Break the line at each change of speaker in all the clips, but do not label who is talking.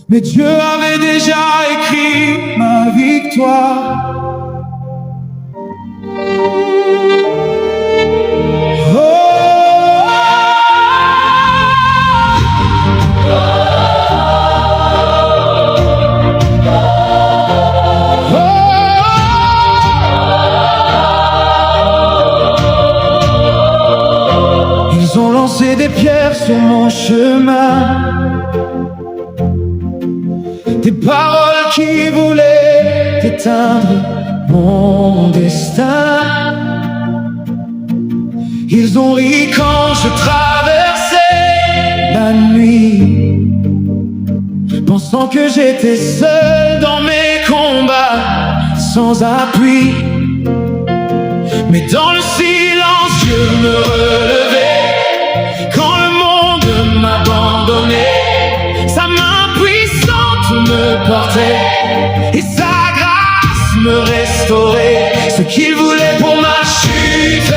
Mais Dieu avait déjà écrit ma victoire. Ils ont lancé des pierres sur mon chemin, des paroles qui voulaient éteindre mon destin. Ils ont ri quand je traversais la nuit, pensant que j'étais seul dans mes combats, sans appui. Mais dans le silence, Dieu me relevait. Quand le monde m'abandonnait, sa main puissante me portait et sa grâce me restaurait. Ce qu'il voulait pour ma chute,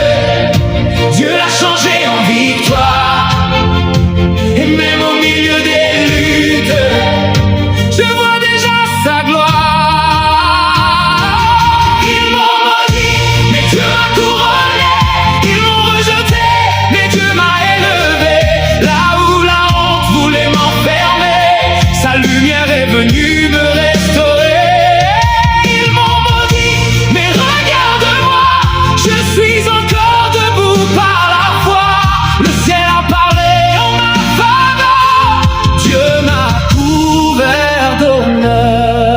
Dieu l'a changé en victoire. Et même au milieu des luttes, je vois déjà sa gloire. Ils m'ont maudit, mais Dieu m'a couronné. Ils m'ont rejeté, mais Dieu m'a élevé. Là où la honte voulait m'enfermer, sa lumière est venue me restaurer. Ils m'ont maudit, mais regarde-moi, je suis encore debout par la foi. Le ciel a parlé en ma faveur, Dieu m'a couvert d'honneur.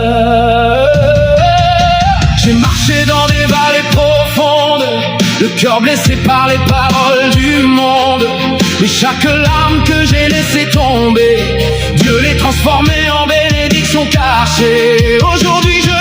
J'ai marché dans des vallées profondes, le cœur blessé par les paroles du monde. Mais chaque larme que j'ai laissé tomber, Dieu les transformait en bénédictions cachées. Aujourd'hui je